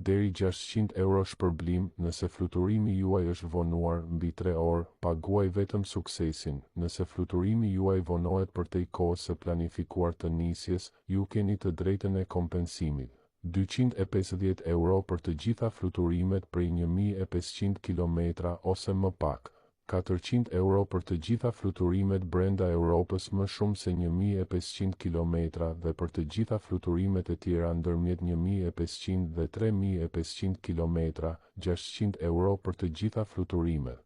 deri 600 euro shpërblim. Nëse fluturimi juaj është vonuar mbi 3 orë, paguaj vetëm suksesin. Nëse fluturimi juaj vonohet përtej kohës së planifikuar të nisjes, ju keni të drejtën e kompensimit. 250 euro për të gjitha fluturimet prej 1500 km ose më pak. 400 euro për të gjitha fluturimet brenda Europës më shumë se 1500 km dhe për të gjitha fluturimet e tjera ndërmjet 1500 dhe 3500 km, 600 euro për të gjitha fluturimet.